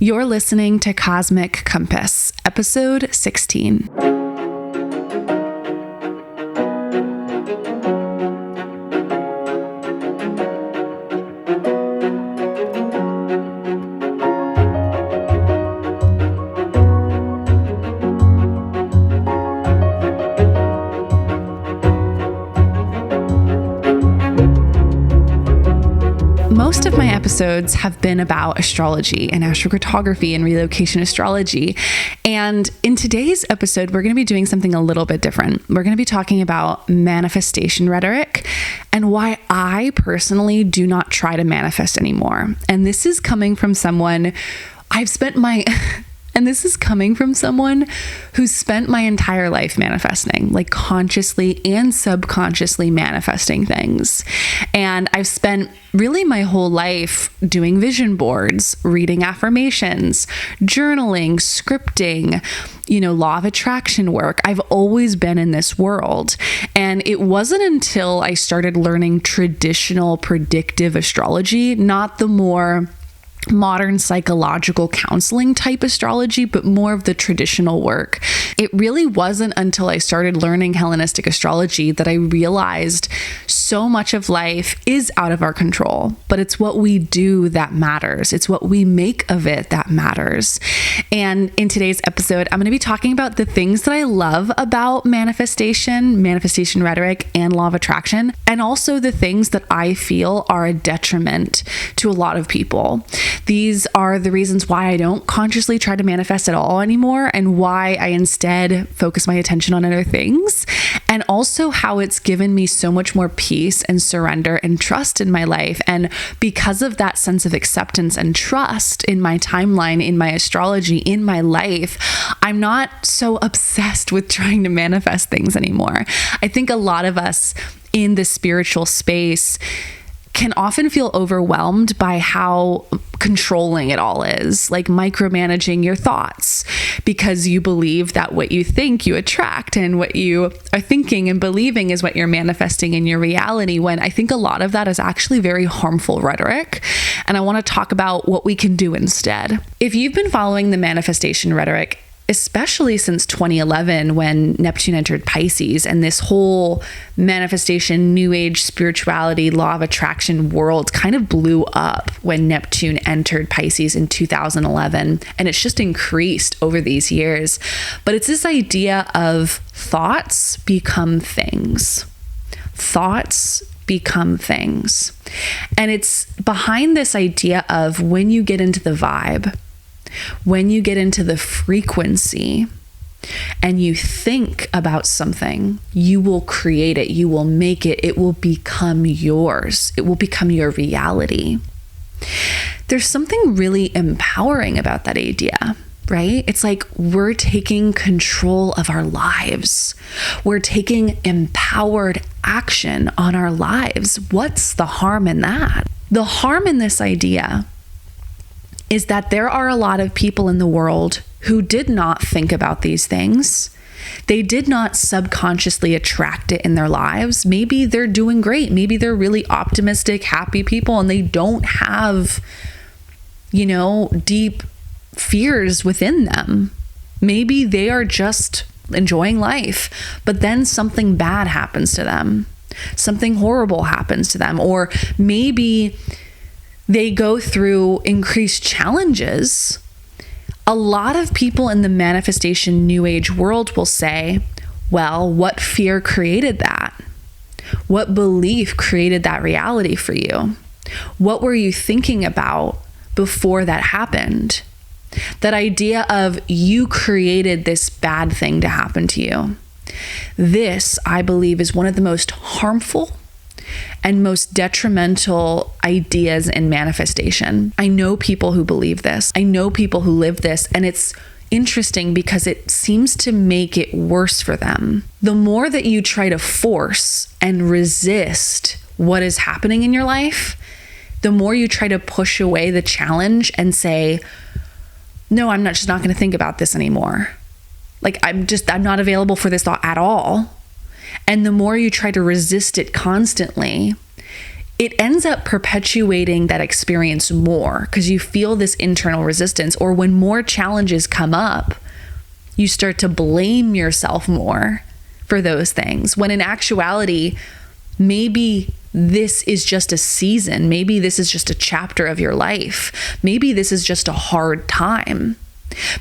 You're listening to Cosmic Compass, episode 16. Most of my episodes have been about astrology and astrocartography and relocation astrology. And in today's episode, we're going to be doing something a little bit different. We're going to be talking about manifestation rhetoric and why I personally do not try to manifest anymore. And this is coming from someone who's spent my entire life manifesting, like consciously and subconsciously manifesting things. And I've spent really my whole life doing vision boards, reading affirmations, journaling, scripting, law of attraction work. I've always been in this world. And it wasn't until I started learning traditional predictive astrology, not the more modern psychological counseling type astrology, but more of the traditional work. It really wasn't until I started learning Hellenistic astrology that I realized so much of life is out of our control, but it's what we do that matters. It's what we make of it that matters. And in today's episode, I'm going to be talking about the things that I love about manifestation rhetoric, and law of attraction, and also the things that I feel are a detriment to a lot of people. These are the reasons why I don't consciously try to manifest at all anymore, and why I instead focus my attention on other things, and also how it's given me so much more peace and surrender and trust in my life. And because of that sense of acceptance and trust in my timeline, in my astrology, in my life, I'm not so obsessed with trying to manifest things anymore. I think a lot of us in the spiritual space can often feel overwhelmed by how controlling it all is, like micromanaging your thoughts, because you believe that what you think you attract, and what you are thinking and believing is what you're manifesting in your reality, when I think a lot of that is actually very harmful rhetoric. And I want to talk about what we can do instead. If you've been following the manifestation rhetoric, especially since 2011, when Neptune entered Pisces, and this whole manifestation, new age spirituality, law of attraction world kind of blew up when Neptune entered Pisces in 2011. And it's just increased over these years. But it's this idea of thoughts become things. Thoughts become things. And it's behind this idea of when you get into the vibe, when you get into the frequency and you think about something, you will create it, you will make it, it will become yours, it will become your reality. There's something really empowering about that idea, right? It's like we're taking control of our lives. We're taking empowered action on our lives. What's the harm in that? The harm in this idea is that there are a lot of people in the world who did not think about these things. They did not subconsciously attract it in their lives. Maybe they're doing great. Maybe they're really optimistic, happy people, and they don't have, deep fears within them. Maybe they are just enjoying life, but then something bad happens to them. Something horrible happens to them. Or maybe they go through increased challenges. A lot of people in the manifestation new age world will say, well, what fear created that? What belief created that reality for you? What were you thinking about before that happened? That idea of you created this bad thing to happen to you. This, I believe, is one of the most harmful and most detrimental ideas in manifestation. I know people who believe this. I know people who live this, and it's interesting because it seems to make it worse for them. The more that you try to force and resist what is happening in your life, the more you try to push away the challenge and say, no, I'm just not going to think about this anymore. Like, I'm not available for this thought at all. And the more you try to resist it constantly, it ends up perpetuating that experience more because you feel this internal resistance. Or when more challenges come up, you start to blame yourself more for those things, when in actuality, maybe this is just a season. Maybe this is just a chapter of your life. Maybe this is just a hard time.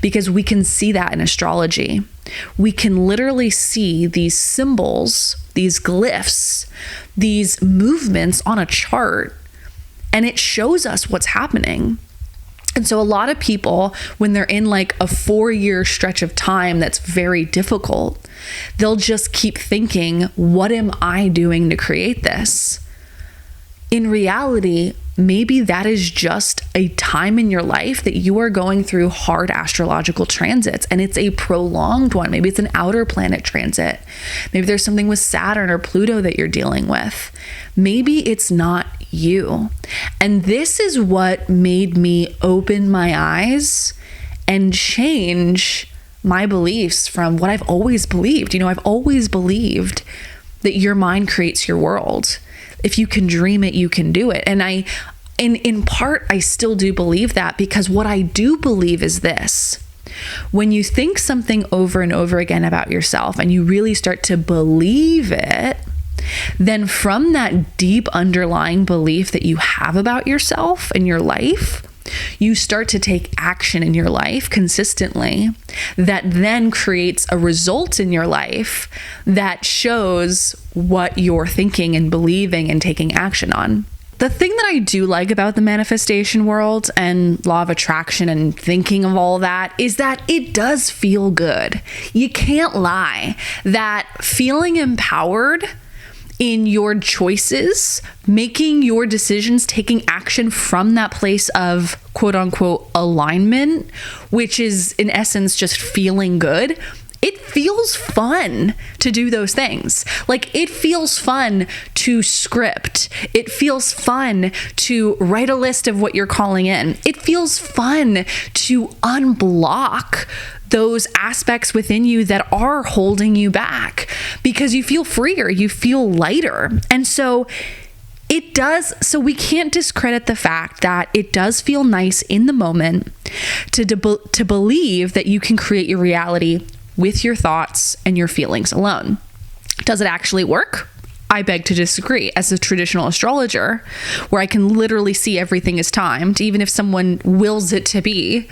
Because we can see that in astrology. We can literally see these symbols, these glyphs, these movements on a chart, and it shows us what's happening. And so a lot of people, when they're in like a 4-year stretch of time that's very difficult, they'll just keep thinking, what am I doing to create this? In reality, maybe that is just a time in your life that you are going through hard astrological transits, and it's a prolonged one. Maybe it's an outer planet transit. Maybe there's something with Saturn or Pluto that you're dealing with. Maybe it's not you. And this is what made me open my eyes and change my beliefs from what I've always believed. I've always believed that your mind creates your world. If you can dream it, you can do it. And in part, I still do believe that, because what I do believe is this: when you think something over and over again about yourself and you really start to believe it, then from that deep underlying belief that you have about yourself and your life, you start to take action in your life consistently that then creates a result in your life that shows what you're thinking and believing and taking action on. The thing that I do like about the manifestation world and law of attraction and thinking of all that is that it does feel good. You can't lie that feeling empowered in your choices, making your decisions, taking action from that place of quote unquote alignment, which is in essence just feeling good. It feels fun to do those things. Like, it feels fun to script. It feels fun to write a list of what you're calling in. It feels fun to unblock those aspects within you that are holding you back, because you feel freer, you feel lighter. And so it does. So we can't discredit the fact that it does feel nice in the moment to believe that you can create your reality with your thoughts and your feelings alone. Does it actually work? I beg to disagree. As a traditional astrologer, where I can literally see everything is timed, even if someone wills it to be,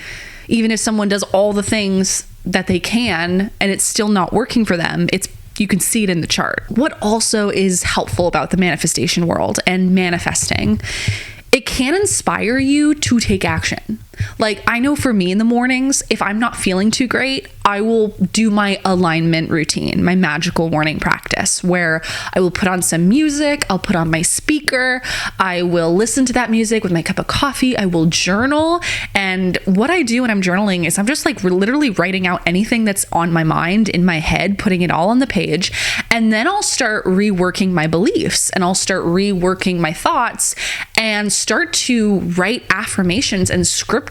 even if someone does all the things that they can and it's still not working for them, you can see it in the chart. What also is helpful about the manifestation world and manifesting, it can inspire you to take action. Like, I know for me in the mornings, if I'm not feeling too great, I will do my alignment routine, my magical morning practice, where I will put on some music, I'll put on my speaker, I will listen to that music with my cup of coffee, I will journal. And what I do when I'm journaling is I'm just like literally writing out anything that's on my mind, in my head, putting it all on the page. And then I'll start reworking my beliefs, and I'll start reworking my thoughts, and start to write affirmations and scripting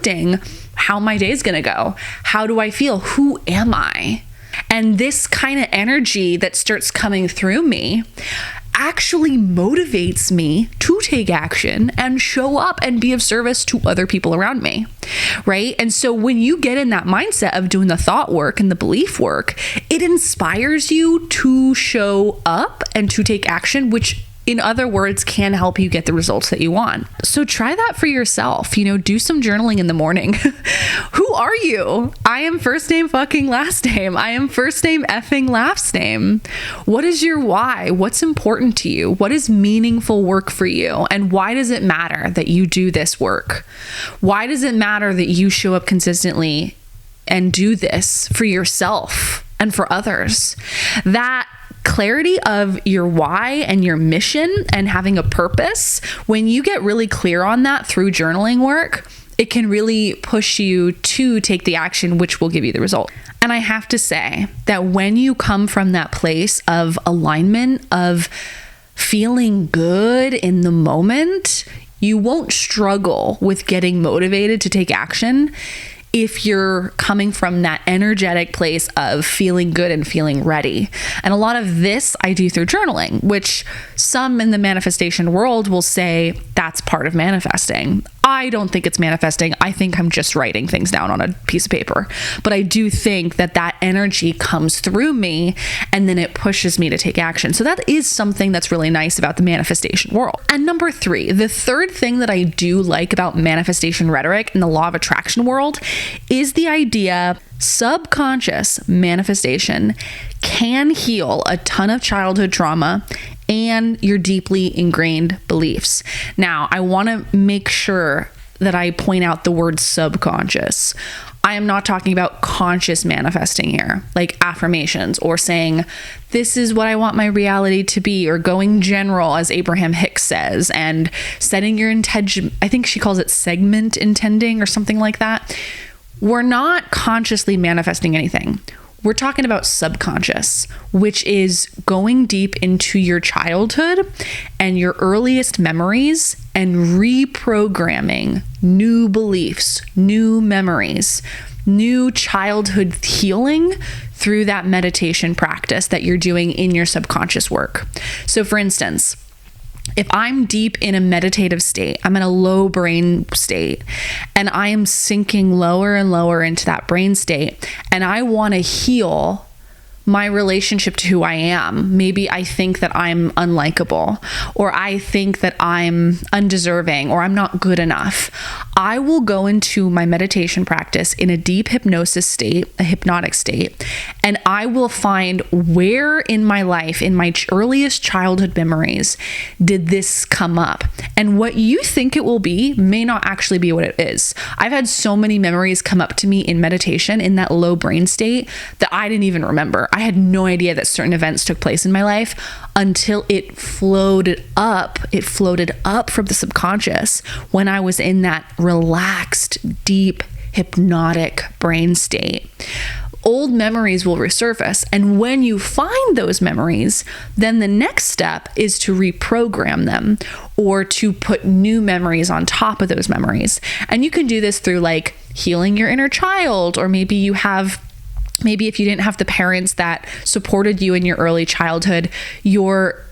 how my day is going to go. How do I feel? Who am I? And this kind of energy that starts coming through me actually motivates me to take action and show up and be of service to other people around me, right? And so when you get in that mindset of doing the thought work and the belief work, it inspires you to show up and to take action, which in other words, can help you get the results that you want. So try that for yourself. Do some journaling in the morning. Who are you? I am first name fucking last name. I am first name effing last name. What is your why? What's important to you? What is meaningful work for you? And why does it matter that you do this work? Why does it matter that you show up consistently and do this for yourself and for others? That clarity of your why and your mission and having a purpose, when you get really clear on that through journaling work, it can really push you to take the action, which will give you the result. And I have to say that when you come from that place of alignment, of feeling good in the moment, you won't struggle with getting motivated to take action. if you're coming from that energetic place of feeling good and feeling ready. And a lot of this I do through journaling, which some in the manifestation world will say that's part of manifesting. I don't think it's manifesting. I think I'm just writing things down on a piece of paper. But I do think that that energy comes through me and then it pushes me to take action. So that is something that's really nice about the manifestation world. And number 3, the third thing that I do like about manifestation rhetoric in the law of attraction world is the idea subconscious manifestation can heal a ton of childhood trauma and your deeply ingrained beliefs. Now, I want to make sure that I point out the word subconscious. I am not talking about conscious manifesting here, like affirmations or saying, this is what I want my reality to be, or going general, as Abraham Hicks says, and setting your intention. I think she calls it segment intending or something like that. We're not consciously manifesting anything. We're talking about subconscious, which is going deep into your childhood and your earliest memories and reprogramming new beliefs, new memories, new childhood healing through that meditation practice that you're doing in your subconscious work. So for instance, if I'm deep in a meditative state, I'm in a low brain state, and I am sinking lower and lower into that brain state, and I want to heal my relationship to who I am. Maybe I think that I'm unlikable, or I think that I'm undeserving, or I'm not good enough. I will go into my meditation practice in a deep hypnosis state, a hypnotic state, and I will find where in my life, in my earliest childhood memories, did this come up? And what you think it will be may not actually be what it is. I've had so many memories come up to me in meditation in that low brain state that I didn't even remember. I had no idea that certain events took place in my life until it floated up. It floated up from the subconscious when I was in that relaxed, deep, hypnotic brain state. Old memories will resurface. And when you find those memories, then the next step is to reprogram them or to put new memories on top of those memories. And you can do this through like healing your inner child, or maybe if you didn't have the parents that supported you in your early childhood, your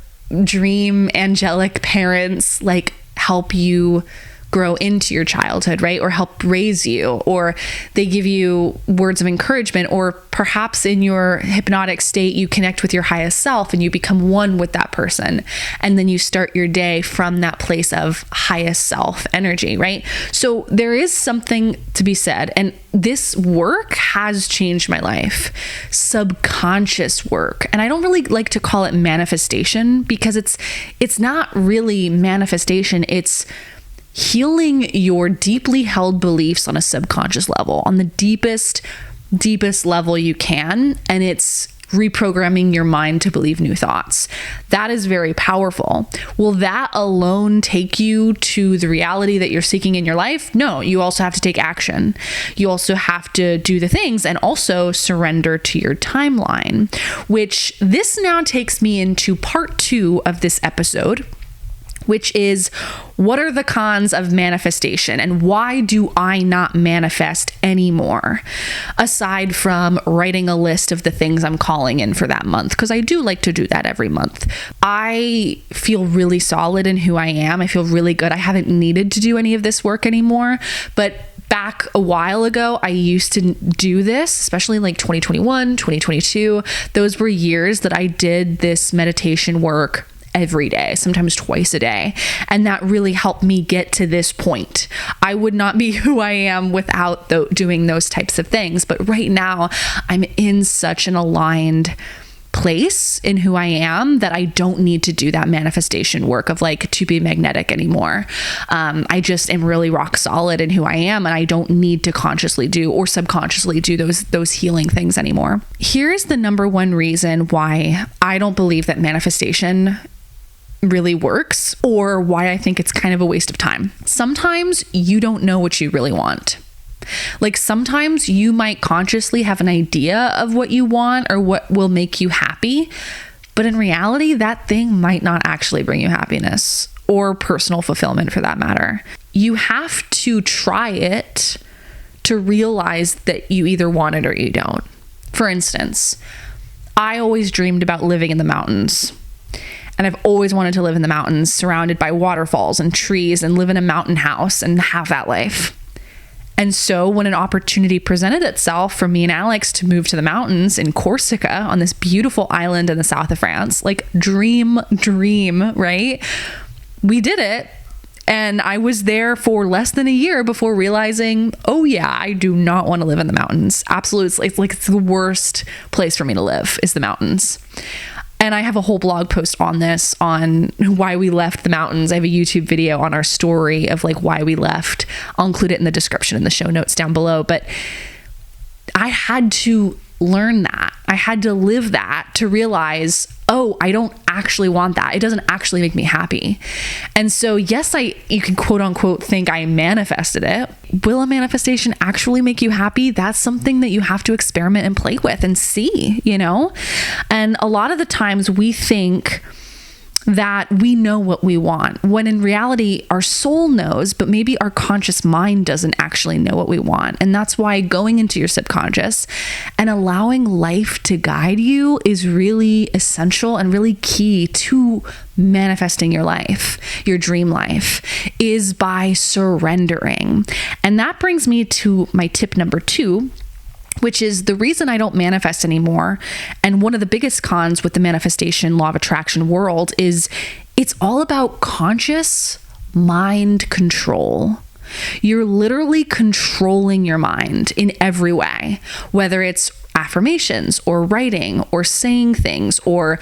dream angelic parents like help you grow into your childhood, right? Or help raise you, or they give you words of encouragement, or perhaps in your hypnotic state, you connect with your highest self and you become one with that person. And then you start your day from that place of highest self energy, right? So there is something to be said. And this work has changed my life, subconscious work. And I don't really like to call it manifestation because it's not really manifestation. It's healing your deeply held beliefs on a subconscious level, on the deepest level you can. And it's reprogramming your mind to believe new thoughts. That is very powerful. Will that alone take you to the reality that you're seeking in your life? No, you also have to take action. You also have to do the things and also surrender to your timeline, which this now takes me into part 2 of this episode, which is, what are the cons of manifestation and why do I not manifest anymore? Aside from writing a list of the things I'm calling in for that month, because I do like to do that every month. I feel really solid in who I am. I feel really good. I haven't needed to do any of this work anymore, but back a while ago, I used to do this, especially like 2021, 2022. Those were years that I did this meditation work every day, sometimes twice a day. And that really helped me get to this point. I would not be who I am without doing those types of things. But right now, I'm in such an aligned place in who I am that I don't need to do that manifestation work of like to be magnetic anymore. I just am really rock solid in who I am, and I don't need to consciously do or subconsciously do those healing things anymore. Here's the number one reason why I don't believe that manifestation really works, or why I think it's kind of a waste of time. Sometimes you don't know what you really want. Like sometimes you might consciously have an idea of what you want or what will make you happy, but in reality, that thing might not actually bring you happiness or personal fulfillment for that matter. You have to try it to realize that you either want it or you don't. For instance, I always dreamed about living in the mountains. And I've always wanted to live in the mountains, surrounded by waterfalls and trees, and live in a mountain house and have that life. And so when an opportunity presented itself for me and Alex to move to the mountains in Corsica on this beautiful island in the south of France, like dream, right? We did it. And I was there for less than a year before realizing, oh yeah, I do not want to live in the mountains. Absolutely. It's the worst place for me to live is the mountains. And I have a whole blog post on this, on why we left the mountains. I have a YouTube video on our story of like why we left. I'll include it in the description in the show notes down below. But I had to learn that. I had to live that to realize, oh, I don't actually want that. It doesn't actually make me happy. And so, yes, you can quote unquote think I manifested it. Will a manifestation actually make you happy? That's something that you have to experiment and play with and see, And a lot of the times we think that we know what we want, when in reality, our soul knows, but maybe our conscious mind doesn't actually know what we want. And that's why going into your subconscious and allowing life to guide you is really essential and really key to manifesting your life, your dream life, is by surrendering. And that brings me to my tip number 2, which is the reason I don't manifest anymore. And one of the biggest cons with the manifestation law of attraction world is it's all about conscious mind control. You're literally controlling your mind in every way, whether it's affirmations or writing or saying things or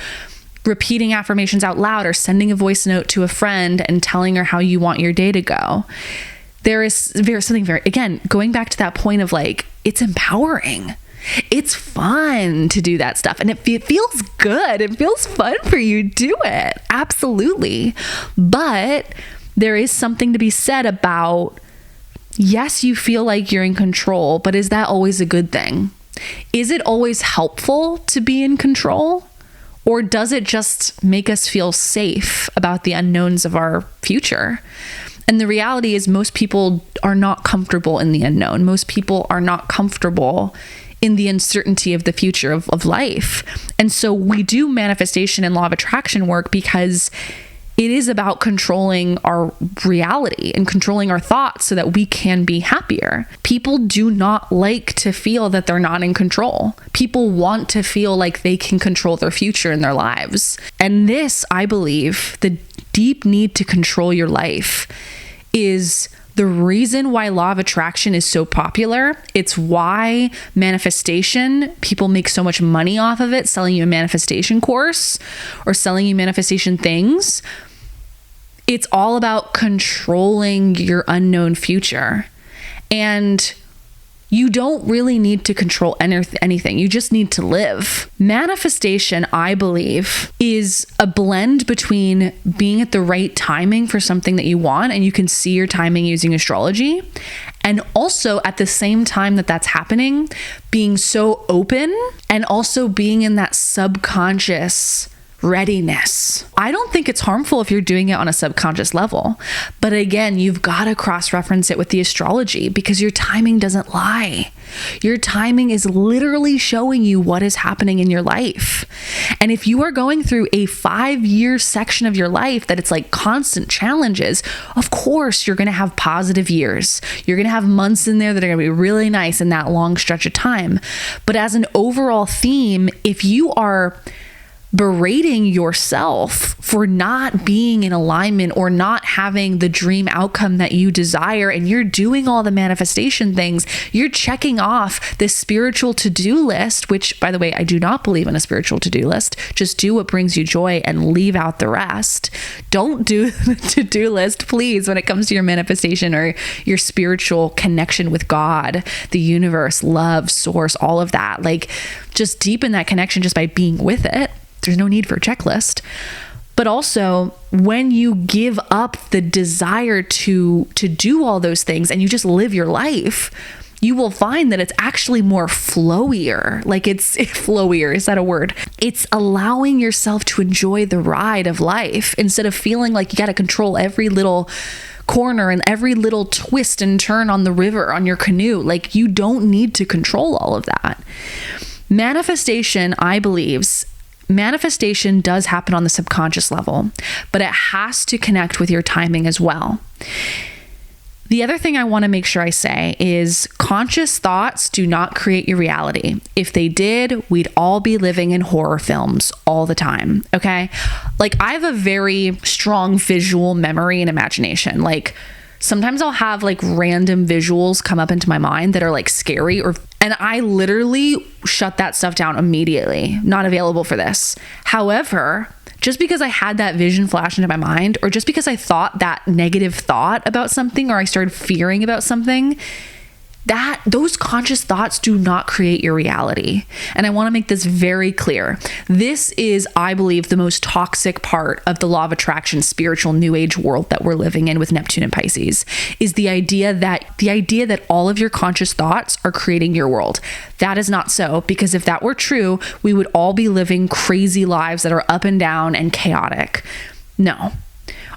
repeating affirmations out loud or sending a voice note to a friend and telling her how you want your day to go. There is something again, going back to that point of like, it's empowering. It's fun to do that stuff. And it feels good. It feels fun for you to do it. Absolutely. But there is something to be said about, yes, you feel like you're in control, but is that always a good thing? Is it always helpful to be in control? Or does it just make us feel safe about the unknowns of our future? And the reality is most people are not comfortable in the unknown. Most people are not comfortable in the uncertainty of the future of life. And so we do manifestation and law of attraction work because it is about controlling our reality and controlling our thoughts so that we can be happier. People do not like to feel that they're not in control. People want to feel like they can control their future in their lives. And this, I believe, the deep need to control your life is the reason why law of attraction is so popular. It's why manifestation, people make so much money off of it, selling you a manifestation course or selling you manifestation things. It's all about controlling your unknown future. And you don't really need to control anything. You just need to live. Manifestation, I believe, is a blend between being at the right timing for something that you want, and you can see your timing using astrology, and also at the same time that that's happening, being so open and also being in that subconscious readiness. I don't think it's harmful if you're doing it on a subconscious level. But again, you've got to cross-reference it with the astrology because your timing doesn't lie. Your timing is literally showing you what is happening in your life. And if you are going through a 5-year section of your life that it's like constant challenges, of course, you're going to have positive years. You're going to have months in there that are going to be really nice in that long stretch of time. But as an overall theme, if you are berating yourself for not being in alignment or not having the dream outcome that you desire, and you're doing all the manifestation things, you're checking off this spiritual to-do list, which, by the way, I do not believe in a spiritual to-do list. Just do what brings you joy and leave out the rest. Don't do the to-do list, please, when it comes to your manifestation or your spiritual connection with God, the universe, love, source, all of that. Like, just deepen that connection just by being with it. There's no need for a checklist. But also, when you give up the desire to do all those things and you just live your life, you will find that it's actually more flowier. Like it's flowier. Is that a word? It's allowing yourself to enjoy the ride of life instead of feeling like you got to control every little corner and every little twist and turn on the river on your canoe. Like, you don't need to control all of that. Manifestation, I believe, manifestation does happen on the subconscious level, but it has to connect with your timing as well. The other thing I want to make sure I say is conscious thoughts do not create your reality. If they did, we'd all be living in horror films all the time, okay? Like, I have a very strong visual memory and imagination. Like, sometimes I'll have like random visuals come up into my mind that are like scary, and I literally shut that stuff down immediately. Not available for this. However, just because I had that vision flash into my mind, or just because I thought that negative thought about something, or I started fearing about something, those conscious thoughts do not create your reality. And I want to make this very clear. This is, I believe, the most toxic part of the law of attraction, spiritual new age world that we're living in with Neptune and Pisces, is the idea that all of your conscious thoughts are creating your world. That is not so, because if that were true, we would all be living crazy lives that are up and down and chaotic. No,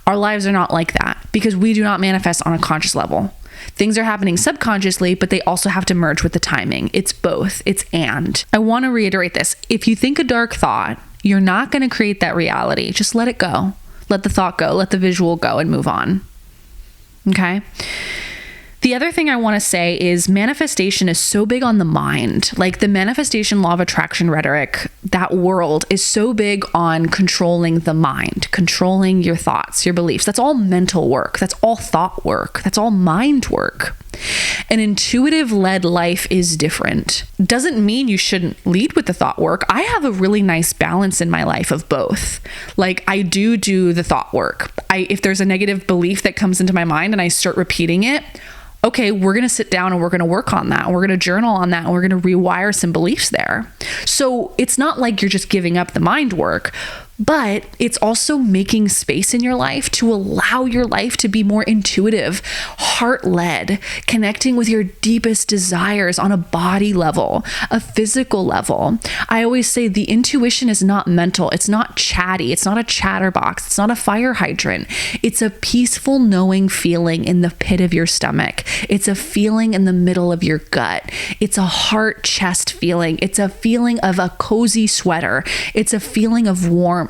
our lives are not like that, because we do not manifest on a conscious level. Things are happening subconsciously, but they also have to merge with the timing. It's both. It's and. I want to reiterate this. If you think a dark thought, you're not going to create that reality. Just let it go. Let the thought go. Let the visual go and move on. Okay? The other thing I want to say is manifestation is so big on the mind. Like, the manifestation law of attraction rhetoric, that world is so big on controlling the mind, controlling your thoughts, your beliefs. That's all mental work. That's all thought work. That's all mind work. An intuitive led life is different. Doesn't mean you shouldn't lead with the thought work. I have a really nice balance in my life of both. Like, I do the thought work. If there's a negative belief that comes into my mind and I start repeating it, okay, we're going to sit down and we're going to work on that. And we're going to journal on that. And we're going to rewire some beliefs there. So it's not like you're just giving up the mind work, but it's also making space in your life to allow your life to be more intuitive, heart-led, connecting with your deepest desires on a body level, a physical level. I always say the intuition is not mental. It's not chatty. It's not a chatterbox. It's not a fire hydrant. It's a peaceful knowing feeling in the pit of your stomach. It's a feeling in the middle of your gut. It's a heart chest feeling. It's a feeling of a cozy sweater. It's a feeling of warmth.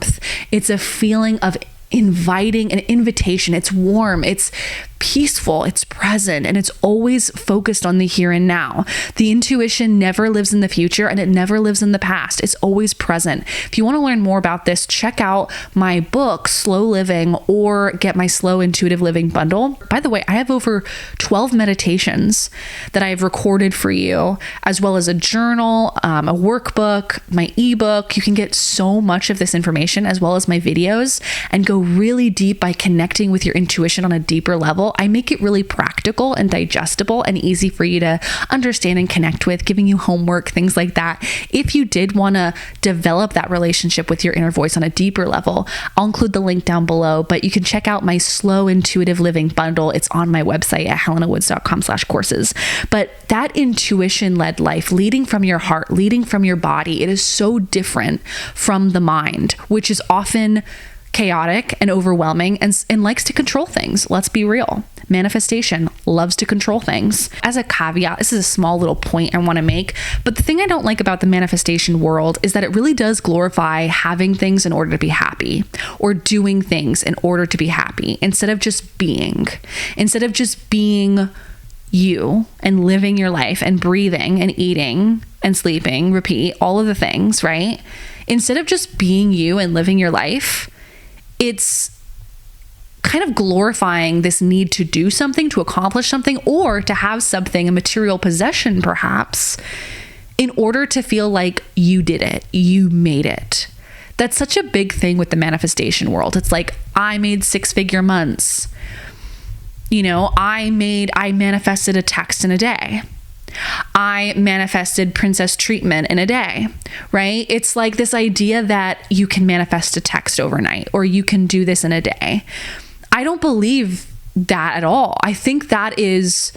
It's a feeling of inviting, an invitation. It's warm, it's peaceful, it's present, and it's always focused on the here and now. The intuition never lives in the future, and it never lives in the past. It's always present. If you want to learn more about this, check out my book, Slow Living, or get my Slow Intuitive Living bundle. By the way, I have over 12 meditations that I've recorded for you, as well as a journal, a workbook, my ebook. You can get so much of this information, as well as my videos, and go really deep by connecting with your intuition on a deeper level. I make it really practical and digestible and easy for you to understand and connect with, giving you homework, things like that. If you did want to develop that relationship with your inner voice on a deeper level, I'll include the link down below, but you can check out my Slow Intuitive Living bundle. It's on my website at helenawoods.com/courses. But that intuition-led life, leading from your heart, leading from your body, it is so different from the mind, which is often chaotic and overwhelming and likes to control things. Let's be real. Manifestation loves to control things. As a caveat, this is a small little point I want to make, but the thing I don't like about the manifestation world is that it really does glorify having things in order to be happy, or doing things in order to be happy, instead of just being you and living your life and breathing and eating and sleeping, repeat, all of the things, right? Instead of just being you and living your life, it's kind of glorifying this need to do something, to accomplish something, or to have something, a material possession perhaps, in order to feel like you did it, you made it. That's such a big thing with the manifestation world. It's like, I made 6-figure months. You know, I manifested a text in a day. I manifested princess treatment in a day, right? It's like this idea that you can manifest a text overnight, or you can do this in a day. I don't believe that at all. I think that is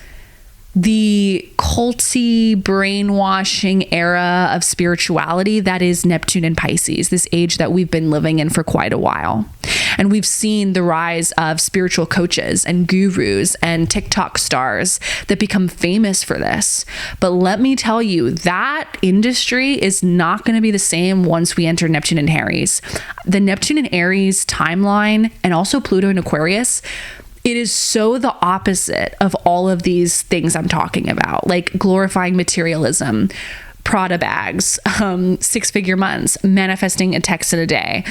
the culty, brainwashing era of spirituality that is Neptune and Pisces, this age that we've been living in for quite a while. And we've seen the rise of spiritual coaches and gurus and TikTok stars that become famous for this. But let me tell you, that industry is not going to be the same once we enter Neptune and Aries. The Neptune and Aries timeline, and also Pluto and Aquarius, it is so the opposite of all of these things I'm talking about, like glorifying materialism, Prada bags, 6-figure months, manifesting a text in a day,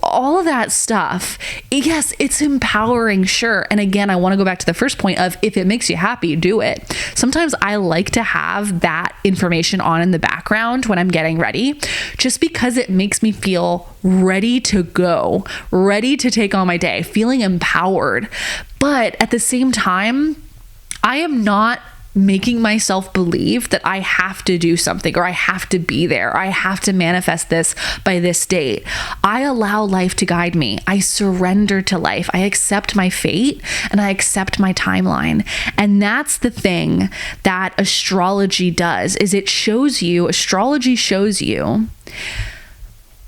all of that stuff. Yes, it's empowering, sure. And again, I want to go back to the first point of, if it makes you happy, do it. Sometimes I like to have that information on in the background when I'm getting ready, just because it makes me feel ready to go, ready to take on my day, feeling empowered. But at the same time, I am not making myself believe that I have to do something, or I have to be there, or I have to manifest this by this date. I allow life to guide me. I surrender to life. I accept my fate, and I accept my timeline. And that's the thing that astrology does, is astrology shows you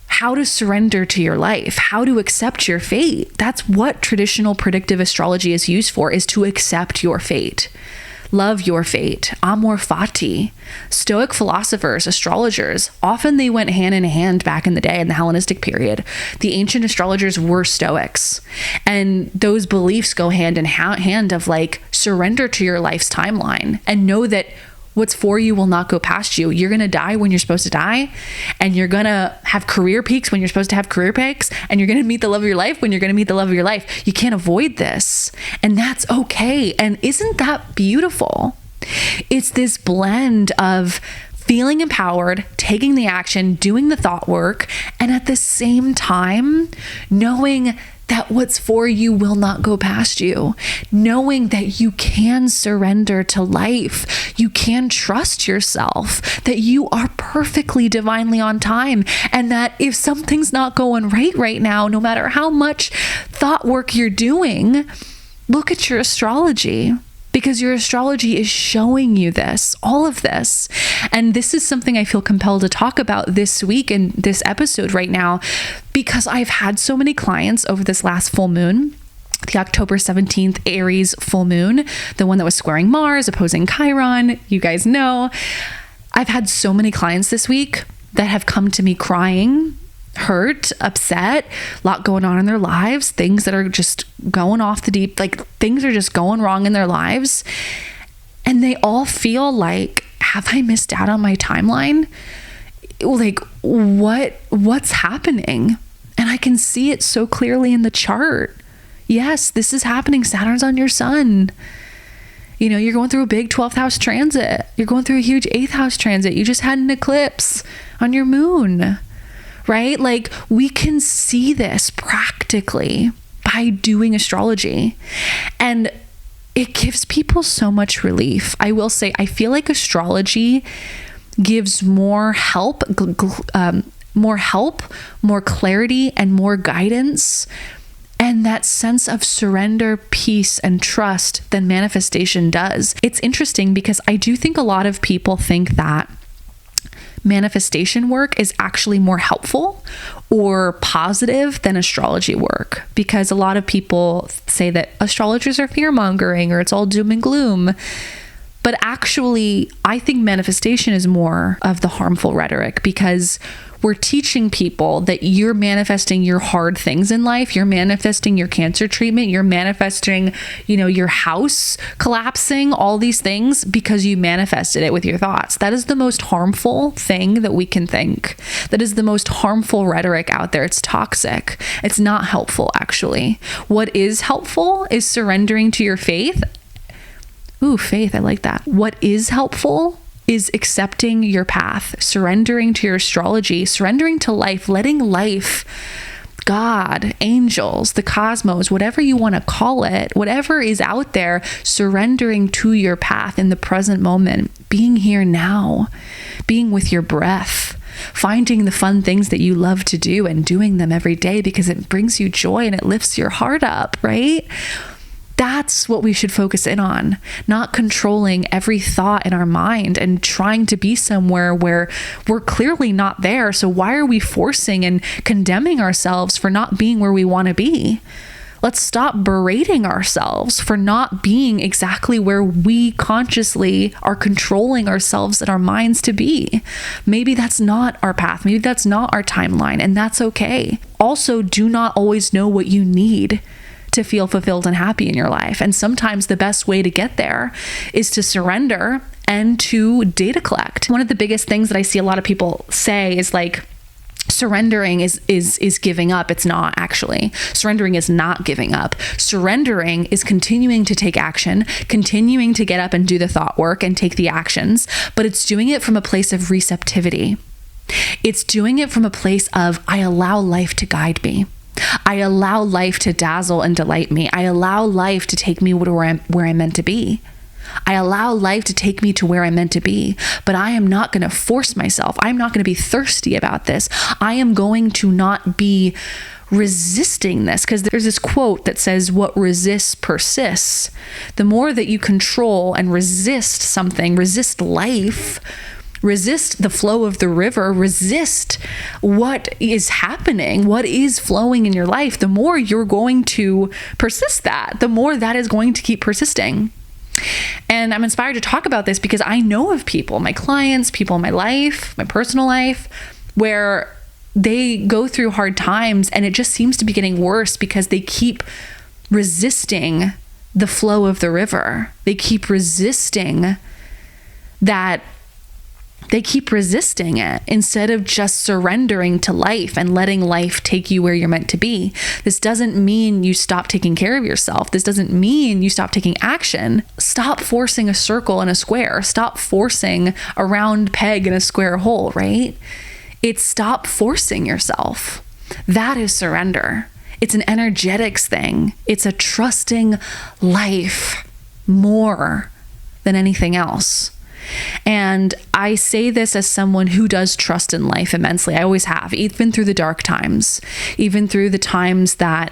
how to surrender to your life, how to accept your fate. That's what traditional predictive astrology is used for, is to accept your fate. Love your fate. Amor fati. Stoic philosophers, astrologers, often they went hand in hand back in the day in the Hellenistic period. The ancient astrologers were Stoics. And those beliefs go hand in hand of like, surrender to your life's timeline and know that what's for you will not go past you. You're going to die when you're supposed to die, and you're going to have career peaks when you're supposed to have career peaks, and you're going to meet the love of your life when you're going to meet the love of your life. You can't avoid this, and that's okay. And isn't that beautiful? It's this blend of feeling empowered, taking the action, doing the thought work, and at the same time, knowing that what's for you will not go past you, knowing that you can surrender to life, you can trust yourself, that you are perfectly divinely on time, and that if something's not going right now, no matter how much thought work you're doing, look at your astrology. Because your astrology is showing you this, all of this. And this is something I feel compelled to talk about this week in this episode right now, because I've had so many clients over this last full moon, the October 17th Aries full moon, the one that was squaring Mars, opposing Chiron. You guys know. I've had so many clients this week that have come to me crying, hurt, upset, a lot going on in their lives, things that are just going off the deep, like things are just going wrong in their lives. And they all feel like, have I missed out on my timeline? Like, what's happening? And I can see it so clearly in the chart. Yes, this is happening. Saturn's on your sun. You're going through a big 12th house transit. You're going through a huge 8th house transit. You just had an eclipse on your moon. Right? Like, we can see this practically by doing astrology, and it gives people so much relief. I will say, I feel like astrology gives more help, more clarity, and more guidance, and that sense of surrender, peace, and trust than manifestation does. It's interesting because I do think a lot of people think that manifestation work is actually more helpful or positive than astrology work, because a lot of people say that astrologers are fear-mongering or it's all doom and gloom. But actually, I think manifestation is more of the harmful rhetoric, because we're teaching people that you're manifesting your hard things in life. You're manifesting your cancer treatment. You're manifesting, your house collapsing, all these things because you manifested it with your thoughts. That is the most harmful thing that we can think. That is the most harmful rhetoric out there. It's toxic. It's not helpful, actually. What is helpful is surrendering to your faith. Ooh, faith. I like that. What is helpful is accepting your path, surrendering to your astrology, surrendering to life, letting life, God, angels, the cosmos, whatever you want to call it, whatever is out there, surrendering to your path in the present moment, being here now, being with your breath, finding the fun things that you love to do and doing them every day because it brings you joy and it lifts your heart up, right? That's what we should focus in on, not controlling every thought in our mind and trying to be somewhere where we're clearly not there. So why are we forcing and condemning ourselves for not being where we want to be? Let's stop berating ourselves for not being exactly where we consciously are controlling ourselves and our minds to be. Maybe that's not our path. Maybe that's not our timeline, and that's okay. Also, do not always know what you need to feel fulfilled and happy in your life. And sometimes the best way to get there is to surrender and to data collect. One of the biggest things that I see a lot of people say is like, surrendering is giving up. It's not actually. Surrendering is not giving up. Surrendering is continuing to take action, continuing to get up and do the thought work and take the actions, but it's doing it from a place of receptivity. It's doing it from a place of, I allow life to guide me. I allow life to dazzle and delight me. I allow life to take me where I'm meant to be. I allow life to take me to where I'm meant to be, but I am not going to force myself. I'm not going to be thirsty about this. I am going to not be resisting this, because there's this quote that says, what resists persists. The more that you control and resist something, resist life, resist the flow of the river, resist what is happening, what is flowing in your life, the more you're going to persist that, the more that is going to keep persisting. And I'm inspired to talk about this because I know of people, my clients, people in my life, my personal life, where they go through hard times and it just seems to be getting worse because they keep resisting the flow of the river. They keep resisting that. They keep resisting it instead of just surrendering to life and letting life take you where you're meant to be. This doesn't mean you stop taking care of yourself. This doesn't mean you stop taking action. Stop forcing a circle in a square. Stop forcing a round peg in a square hole, right? It's stop forcing yourself. That is surrender. It's an energetics thing. It's a trusting life more than anything else. And I say this as someone who does trust in life immensely. I always have, even through the dark times, even through the times that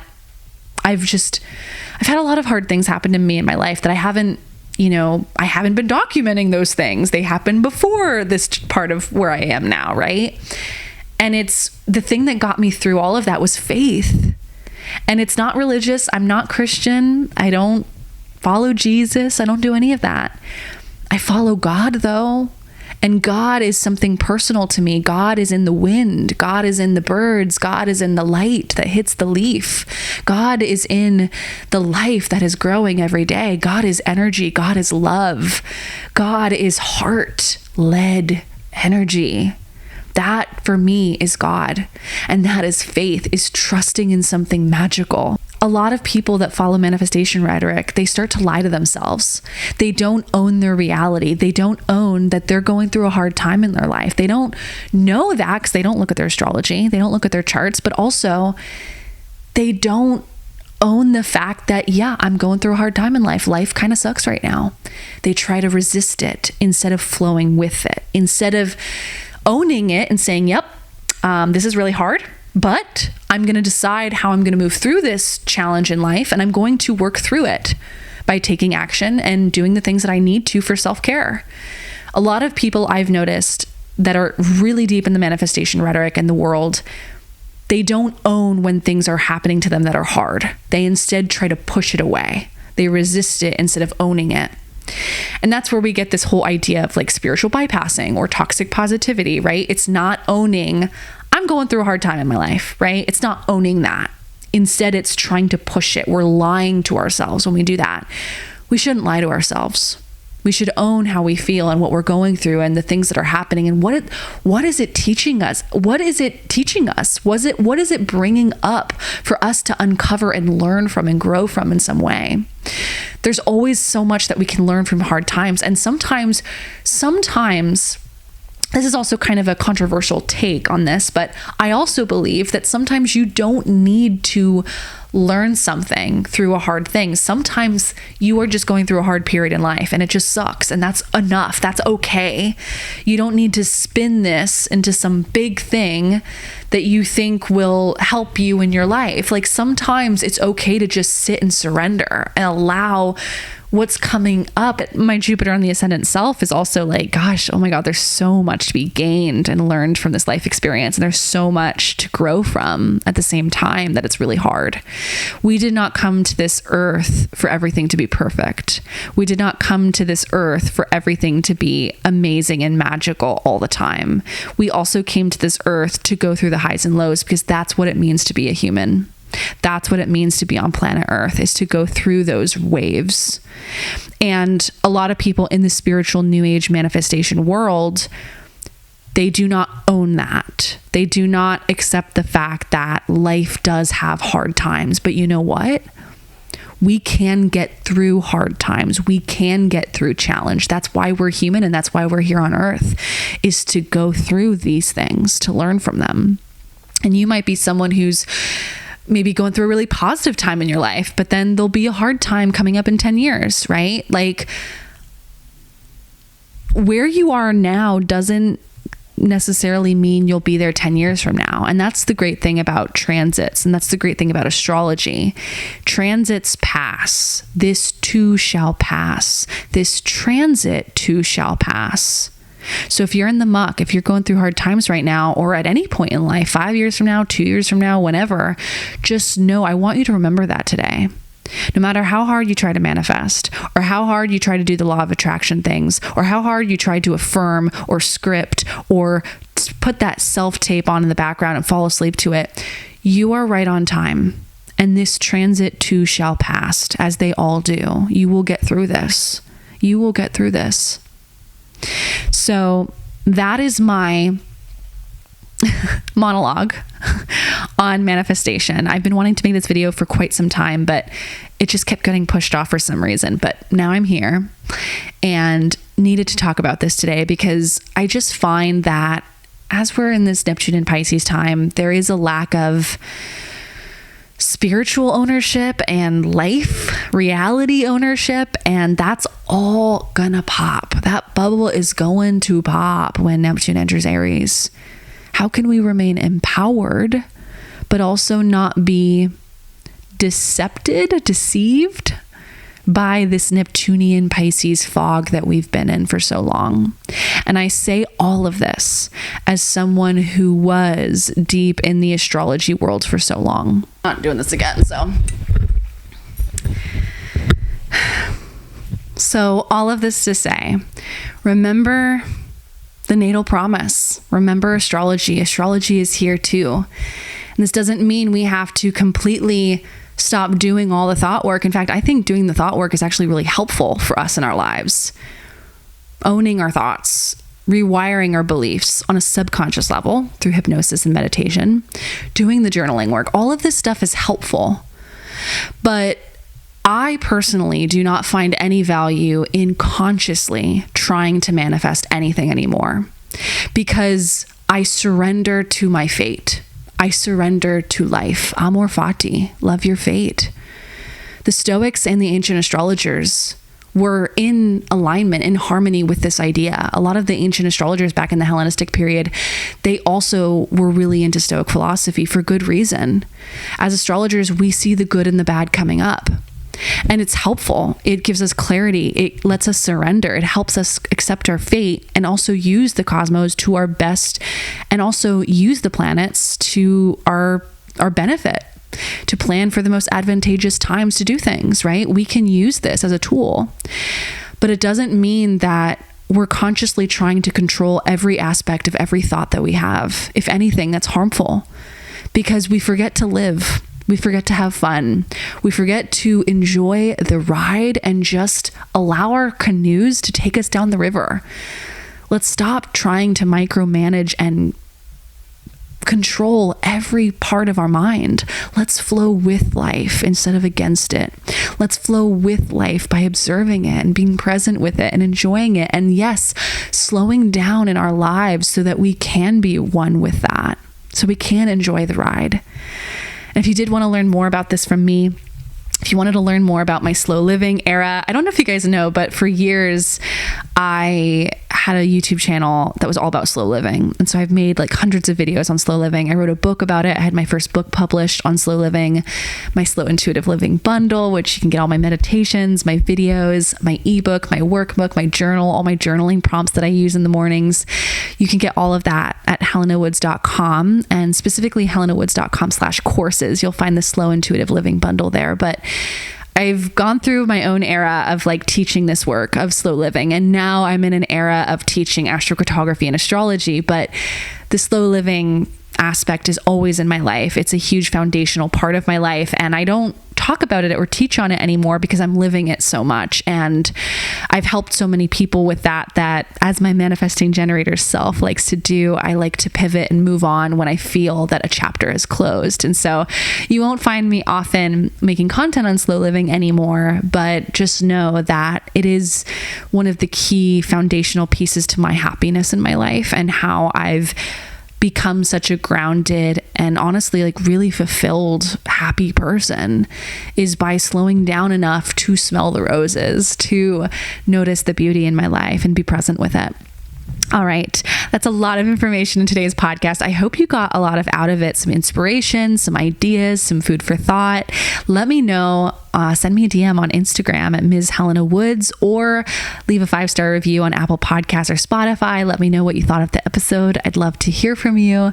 I've had a lot of hard things happen to me in my life that I haven't been documenting those things. They happened before this part of where I am now, right? And it's the thing that got me through all of that was faith. And it's not religious. I'm not Christian. I don't follow Jesus. I don't do any of that. I follow God though, and God is something personal to me. God is in the wind. God is in the birds. God is in the light that hits the leaf. God is in the life that is growing every day. God is energy. God is love. God is heart-led energy. That for me is God. And that is faith, is trusting in something magical. A lot of people that follow manifestation rhetoric, they start to lie to themselves. They don't own their reality. They don't own that they're going through a hard time in their life. They don't know that because they don't look at their astrology. They don't look at their charts, but also they don't own the fact that, yeah, I'm going through a hard time in life. Life kind of sucks right now. They try to resist it instead of flowing with it, instead of owning it and saying, yep, this is really hard, but I'm going to decide how I'm going to move through this challenge in life, and I'm going to work through it by taking action and doing the things that I need to for self-care. A lot of people I've noticed that are really deep in the manifestation rhetoric and the world, they don't own when things are happening to them that are hard. They instead try to push it away. They resist it instead of owning it. And that's where we get this whole idea of like spiritual bypassing or toxic positivity, right? It's not owning, I'm going through a hard time in my life, right? It's not owning that. Instead, it's trying to push it. We're lying to ourselves when we do that. We shouldn't lie to ourselves. We should own how we feel and what we're going through and the things that are happening and what is it teaching us? What is it teaching us? What is it bringing up for us to uncover and learn from and grow from in some way? There's always so much that we can learn from hard times, and sometimes this is also kind of a controversial take on this, but I also believe that sometimes you don't need to learn something through a hard thing. Sometimes you are just going through a hard period in life and it just sucks, and that's enough. That's okay. You don't need to spin this into some big thing that you think will help you in your life. Like, sometimes it's okay to just sit and surrender and allow what's coming up. My Jupiter on the ascendant self is also like, gosh, oh my God, there's so much to be gained and learned from this life experience. And there's so much to grow from at the same time that it's really hard. We did not come to this earth for everything to be perfect. We did not come to this earth for everything to be amazing and magical all the time. We also came to this earth to go through the highs and lows, because that's what it means to be a human. That's what it means to be on planet Earth, is to go through those waves. And a lot of people in the spiritual new age manifestation world, they do not own that. They do not accept the fact that life does have hard times. But you know what? We can get through hard times. We can get through challenge. That's why we're human, and that's why we're here on Earth, is to go through these things, to learn from them. And you might be someone who's maybe going through a really positive time in your life, but then there'll be a hard time coming up in 10 years, right? Like, where you are now doesn't necessarily mean you'll be there 10 years from now. And that's the great thing about transits. And that's the great thing about astrology. Transits pass. This too shall pass. This transit too shall pass. So if you're in the muck, if you're going through hard times right now, or at any point in life, 5 years from now, 2 years from now, whenever, just know, I want you to remember that today. No matter how hard you try to manifest, or how hard you try to do the law of attraction things, or how hard you try to affirm or script or put that self-tape on in the background and fall asleep to it, you are right on time. And this transit too shall pass, as they all do. You will get through this. You will get through this. So that is my monologue on manifestation. I've been wanting to make this video for quite some time, but it just kept getting pushed off for some reason. But now I'm here and needed to talk about this today, because I just find that as we're in this Neptune and Pisces time, there is a lack of spiritual ownership and life reality ownership, and that's all gonna pop. That bubble is going to pop when Neptune enters Aries. How can we remain empowered but also not be deceived by this Neptunian Pisces fog that we've been in for so long? And I say all of this as someone who was deep in the astrology world for so long. I'm not doing this again, so all of this to say, remember the natal promise. Remember astrology. Astrology is here too. And this doesn't mean we have to completely stop doing all the thought work. In fact, I think doing the thought work is actually really helpful for us in our lives. Owning our thoughts, rewiring our beliefs on a subconscious level through hypnosis and meditation, doing the journaling work. All of this stuff is helpful. But I personally do not find any value in consciously trying to manifest anything anymore, because I surrender to my fate. I surrender to life. Amor fati, love your fate. The Stoics and the ancient astrologers were in alignment, in harmony with this idea. A lot of the ancient astrologers back in the Hellenistic period, they also were really into Stoic philosophy for good reason. As astrologers, we see the good and the bad coming up. And it's helpful. It gives us clarity. It lets us surrender. It helps us accept our fate and also use the cosmos to our best, and also use the planets to our benefit, to plan for the most advantageous times to do things, right? We can use this as a tool, but it doesn't mean that we're consciously trying to control every aspect of every thought that we have. If anything, that's harmful, because we forget to live. We forget to have fun. We forget to enjoy the ride and just allow our canoes to take us down the river. Let's stop trying to micromanage and control every part of our mind. Let's flow with life instead of against it. Let's flow with life by observing it and being present with it and enjoying it. And yes, slowing down in our lives so that we can be one with that, so we can enjoy the ride. And if you did want to learn more about this from me, if you wanted to learn more about my slow living era, I don't know if you guys know, but for years I had a YouTube channel that was all about slow living. And so I've made like hundreds of videos on slow living. I wrote a book about it. I had my first book published on slow living, my slow intuitive living bundle, which you can get all my meditations, my videos, my ebook, my workbook, my journal, all my journaling prompts that I use in the mornings. You can get all of that at helenawoods.com, and specifically helenawoods.com/courses. You'll find the slow intuitive living bundle there. But I've gone through my own era of like teaching this work of slow living, and now I'm in an era of teaching astrocartography and astrology. But the slow living aspect is always in my life. It's a huge foundational part of my life, and I don't talk about it or teach on it anymore because I'm living it so much. And I've helped so many people with that as my manifesting generator self likes to do, I like to pivot and move on when I feel that a chapter is closed. And so you won't find me often making content on slow living anymore, but just know that it is one of the key foundational pieces to my happiness in my life, and how I've become such a grounded and honestly like really fulfilled, happy person is by slowing down enough to smell the roses, to notice the beauty in my life and be present with it. All right. That's a lot of information in today's podcast. I hope you got a lot out of it, some inspiration, some ideas, some food for thought. Let me know. Send me a DM on Instagram at Ms. Helena Woods, or leave a 5-star review on Apple Podcasts or Spotify. Let me know what you thought of the episode. I'd love to hear from you,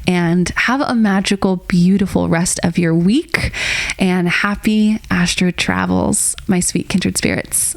and have a magical, beautiful rest of your week, and happy astro travels, my sweet kindred spirits.